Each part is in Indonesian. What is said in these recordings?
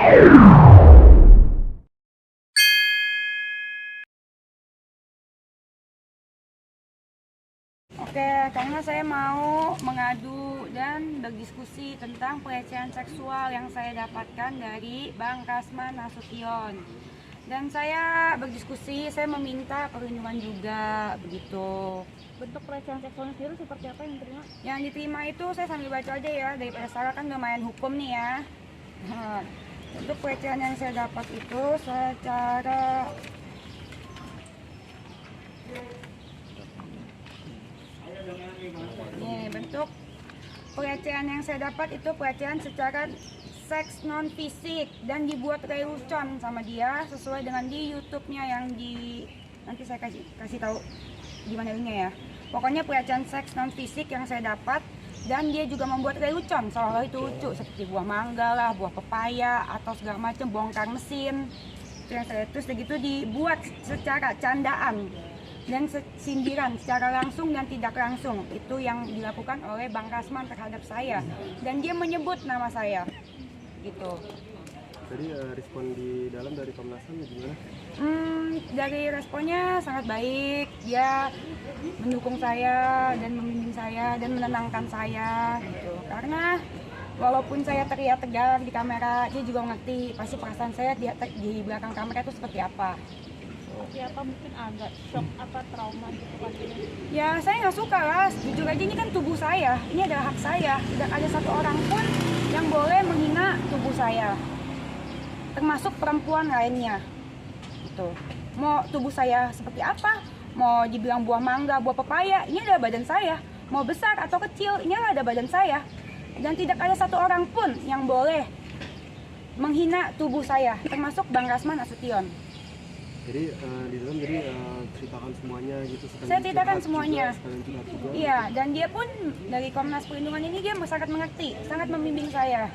Oke, karena saya mau mengadu dan berdiskusi tentang pelecehan seksual yang saya dapatkan dari Bang Kasman Nasution. Dan saya berdiskusi, saya meminta perlindungan juga, begitu. Bentuk pelecehan seksualnya sendiri seperti apa yang diterima? Yang diterima itu saya sambil baca aja ya, daripada salah kan lumayan hukum nih ya. Untuk pelecehan yang saya dapat itu secara nih, bentuk pelecehan yang saya dapat itu pelecehan secara seks non fisik dan dibuat lelucon sama dia sesuai dengan di YouTube-nya yang nanti saya kasih tahu gimana linknya ya. Pokoknya pelecehan seks non fisik yang saya dapat, dan dia juga membuat lelucon seolah itu lucu seperti buah mangga lah, buah pepaya atau segala macam, bongkar mesin. Itu yang saya terus begitu dibuat secara candaan dan sindiran secara langsung dan tidak langsung. Itu yang dilakukan oleh Bang Kasman terhadap saya, dan dia menyebut nama saya gitu. Jadi respon di dalam dari Komnas HAM gimana? Dari responnya sangat baik, dia mendukung saya dan membimbing saya dan menenangkan saya gitu. Karena walaupun saya teriak tegar di kamera, dia juga ngerti pasti perasaan saya di belakang kamera itu seperti apa. Seperti apa, mungkin agak shock apa trauma gitu pastinya. Ya saya nggak suka lah, jujur aja ini kan tubuh saya, ini adalah hak saya. Tidak ada satu orang pun yang boleh menghina tubuh saya, termasuk perempuan lainnya. Gitu. Mau tubuh saya seperti apa, mau dibilang buah mangga, buah pepaya, ini adalah badan saya. Mau besar atau kecil, ini adalah badan saya. Dan tidak ada satu orang pun yang boleh menghina tubuh saya, termasuk Bang Kasman Nasution. Jadi di dalam ceritakan semuanya gitu. Saya ceritakan semuanya. Juga. Iya, dan dia pun dari Komnas Perlindungan ini dia sangat mengerti, sangat membimbing saya.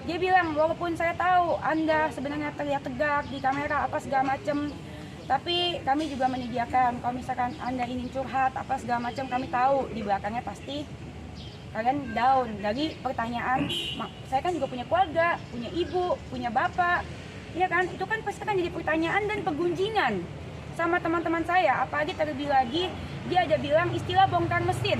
Dia bilang walaupun saya tahu Anda sebenarnya terlihat tegak di kamera apa segala macam, tapi kami juga menyediakan kalau misalkan Anda ingin curhat apa segala macam, kami tahu di belakangnya pasti kalian down dari pertanyaan. Saya kan juga punya keluarga, punya ibu, punya bapak. Iya kan, itu kan pasti kan jadi pertanyaan dan pegunjingan sama teman-teman saya. Apalagi terlebih lagi dia ada bilang istilah bongkar mesin.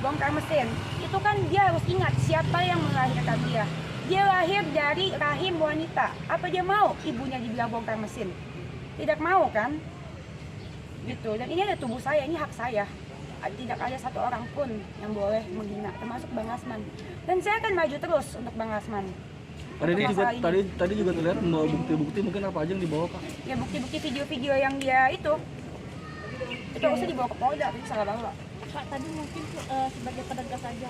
Bongkar mesin, itu kan dia harus ingat siapa yang melahirkan dia. Dia lahir dari rahim wanita. Apa dia mau ibunya dibilang bongkar mesin? Tidak mau kan? Gitu. Dan ini ada tubuh saya, ini hak saya. Tidak ada satu orang pun yang boleh menghina, termasuk Bang Kasman. Dan saya akan maju terus untuk Bang Kasman. Ini juga tadi juga terlihat membawa bukti-bukti, mungkin apa aja yang dibawa, Pak? Ya bukti-bukti video-video yang dia itu usah dibawa ke Polda, itu salah bawa. Pak, tadi mungkin sebagai penegas saja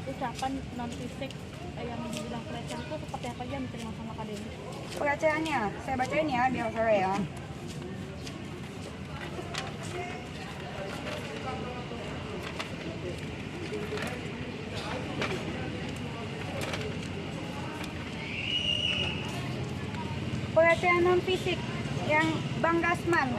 ucapan non fisik yang dibilang pelecehan itu seperti apa aja yang diterima sama Kak Denny? Pelecehannya, saya bacain ya biar sore ya. Pelecehan non fisik yang Bang Kasman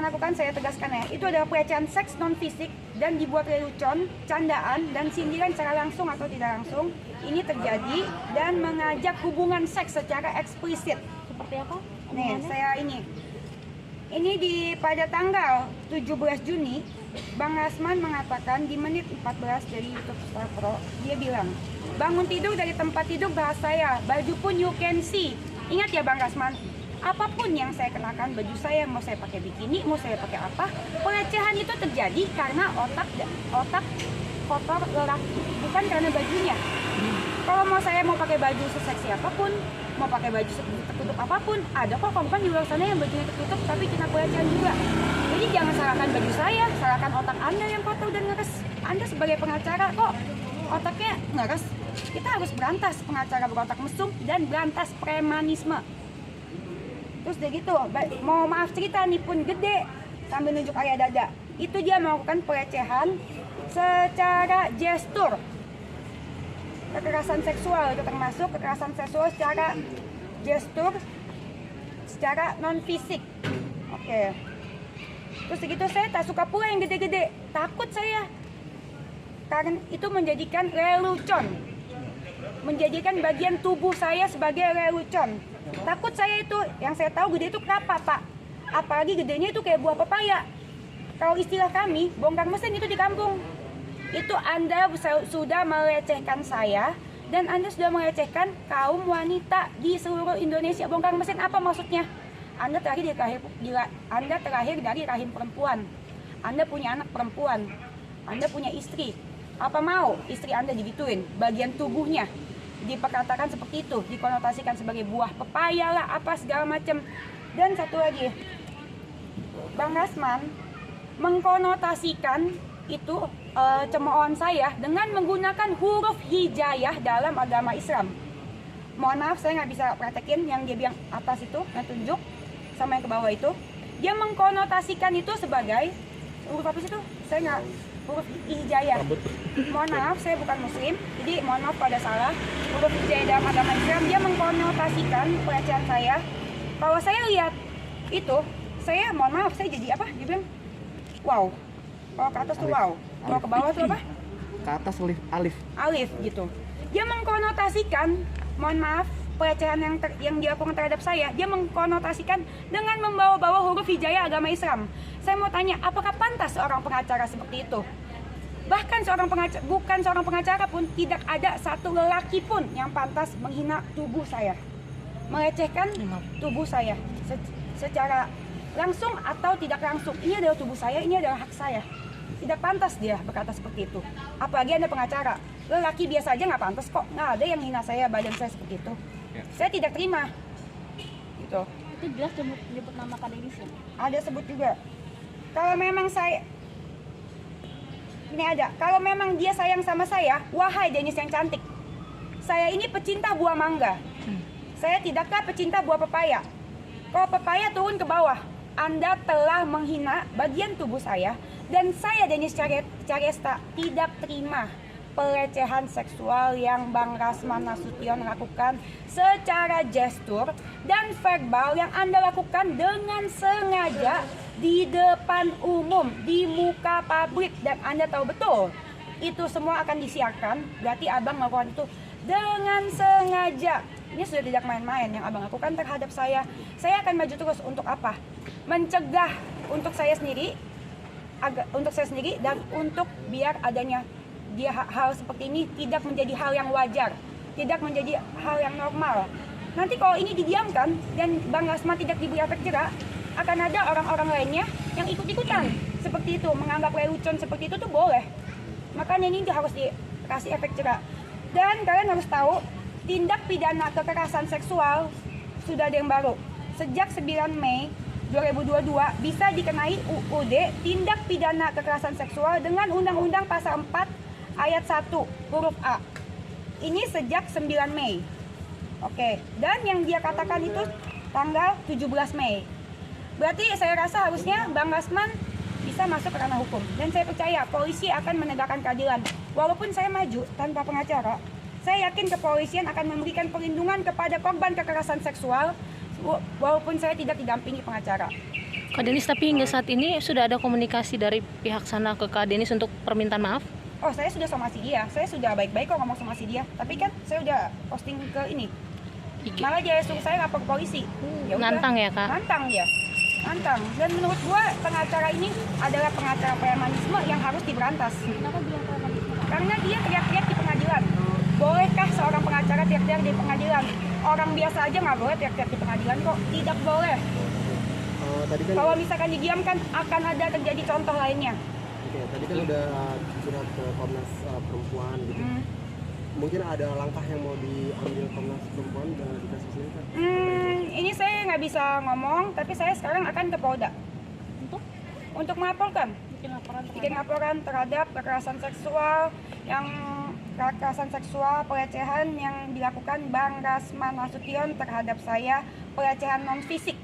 lakukan, saya tegaskan ya, itu adalah pelecehan seks non fisik dan dibuat lelucon, candaan, dan sindiran secara langsung atau tidak langsung. Ini terjadi dan mengajak hubungan seks secara eksplisit. Seperti apa? Nih, saya ini pada tanggal 17 Juni, Bang Kasman mengatakan di menit 14 dari YouTube Star Pro, dia bilang, bangun tidur dari tempat tidur bahas saya, baju pun you can see. Ingat ya Bang Kasman, apapun yang saya kenakan, baju saya, mau saya pakai bikini, mau saya pakai apa, pelecehan itu terjadi karena otak kotor lelaki, bukan karena bajunya. Kalau saya mau pakai baju seseksi apapun, mau pakai baju tertutup apapun, ada kok korban di luar sana yang bajunya tertutup tapi kena pelecehan juga. Jadi jangan salahkan baju saya, salahkan otak Anda yang kotor dan ngeres. Anda sebagai pengacara kok otaknya ngeres. Kita harus berantas pengacara berotak mesum dan berantas premanisme. Terus udah gitu, mau maaf cerita nih pun gede sambil nunjuk area dada. Itu dia melakukan pelecehan secara gestur. Kekerasan seksual itu termasuk kekerasan seksual secara gestur, secara non fisik. Oke. Terus begitu saya tak suka pula yang gede-gede. Takut saya. Karena itu menjadikan lelucon. menjadikan bagian tubuh saya sebagai lelucon. Takut saya itu, yang saya tahu gede itu kenapa Pak? Apalagi gedenya itu kayak buah pepaya. Kalau istilah kami, bongkar mesin itu di kampung. Itu Anda sudah melecehkan saya dan Anda sudah melecehkan kaum wanita di seluruh Indonesia. Bongkar mesin apa maksudnya? Anda terakhir dari rahim perempuan. Anda punya anak perempuan. Anda punya istri. Apa mau istri Anda digituin? Bagian tubuhnya diperkatakan seperti itu, dikonotasikan sebagai buah pepaya lah, apa segala macam. Dan satu lagi, Bang Rasman mengkonotasikan itu cemoohan saya dengan menggunakan huruf hijayah dalam agama Islam. Mohon maaf, saya nggak bisa praktekin yang dia bilang atas itu, yang tunjuk sama yang ke bawah itu. Dia mengkonotasikan itu sebagai huruf apa sih itu? Saya nggak, huruf hijayah. Mohon maaf, saya bukan muslim, jadi mohon maaf pada salah. Huruf hijayah dalam agama Islam, dia mengkonotasikan pelecehan saya. Kalau saya lihat itu, saya mohon maaf, saya jadi apa? Dia bilang wow. Kalau ke atas tuh wow, kalau ke bawah tuh apa? Ke atas alif. Alif gitu. Dia mengkonotasikan, mohon maaf, pelecehan yang dilakukan terhadap saya, dia mengkonotasikan dengan membawa-bawa huruf hijayah agama Islam. Saya mau tanya, apakah pantas seorang pengacara seperti itu? Bahkan bukan seorang pengacara pun, tidak ada satu lelaki pun yang pantas menghina tubuh saya, melecehkan tubuh saya secara langsung atau tidak langsung. Ini adalah tubuh saya, ini adalah hak saya. Tidak pantas dia berkata seperti itu. Apalagi Anda pengacara. Lelaki biasa aja nggak pantas kok. Nggak ada yang hina saya, badan saya seperti itu. Saya tidak terima. Gitu. Itu jelas nyebut nama Kak Denis ya? Ada sebut juga. Kalau memang ini ada. Kalau memang dia sayang sama saya, wahai Denis yang cantik. Saya ini pecinta buah mangga. Saya tidakkah pecinta buah pepaya? Kalau pepaya turun ke bawah, Anda telah menghina bagian tubuh saya, dan saya Denis Caresta tidak terima pelecehan seksual yang Bang Rasman Nasution lakukan secara gestur dan verbal yang Anda lakukan dengan sengaja di depan umum, di muka publik, dan Anda tahu betul itu semua akan disiarkan. Berarti Abang melakukan itu dengan sengaja. Ini sudah tidak main-main yang Abang lakukan terhadap saya. Saya akan maju terus untuk apa? Mencegah untuk saya sendiri, dan untuk biar adanya hal seperti ini tidak menjadi hal yang wajar, tidak menjadi hal yang normal. Nanti kalau ini didiamkan dan Bang Rasman tidak diberi efek jerak, akan ada orang-orang lainnya yang ikut-ikutan seperti itu, menganggap lelucon seperti itu tuh boleh. Makanya ini harus dikasih efek jerak. Dan kalian harus tahu, tindak pidana kekerasan seksual sudah ada yang baru. Sejak 9 Mei 2022 bisa dikenai UUD tindak pidana kekerasan seksual dengan Undang-Undang Pasal 4 Ayat 1 huruf A. Ini sejak 9 Mei. Oke, dan yang dia katakan itu tanggal 17 Mei. Berarti saya rasa harusnya Bang Rasman bisa masuk ke ranah hukum. Dan saya percaya polisi akan menegakkan keadilan. Walaupun saya maju tanpa pengacara, saya yakin kepolisian akan memberikan perlindungan kepada korban kekerasan seksual walaupun saya tidak didampingi pengacara. Kak Denis, tapi hingga saat ini sudah ada komunikasi dari pihak sana ke Kak Denis untuk permintaan maaf? Oh, saya sudah somasi dia. Saya sudah baik-baik kok ngomong somasi dia. Tapi kan saya udah posting ke ini. Malah dia suruh saya lapor ke polisi. Ya udah. Nantang ya, Kak? Nantang dia. Nantang. Dan menurut gua pengacara ini adalah pengacara premanisme yang harus diberantas. Kenapa bilang premanisme? Karena dia teriak-teriak di pengadilan. Bolehkah seorang pengacara teriak-teriak di pengadilan? Orang biasa aja nggak boleh teriak-teriak di pengadilan kok. Tidak boleh. Tadi kan, Kalau misalkan didiamkan akan ada terjadi contoh lainnya. tadi kan udah curhat ke Komnas Perempuan gitu. Mungkin ada langkah yang mau diambil Komnas Perempuan di kasus ini kan? Ini saya nggak bisa ngomong, tapi saya sekarang akan ke Polda untuk melaporkan, bikin laporan terhadap kekerasan seksual, pelecehan yang dilakukan Bang Rasman Nasution terhadap saya, pelecehan non fisik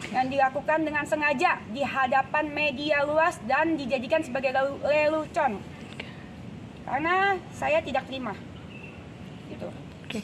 yang dilakukan dengan sengaja di hadapan media luas dan dijadikan sebagai lelucon. Karena saya tidak terima. Gitu. Oke.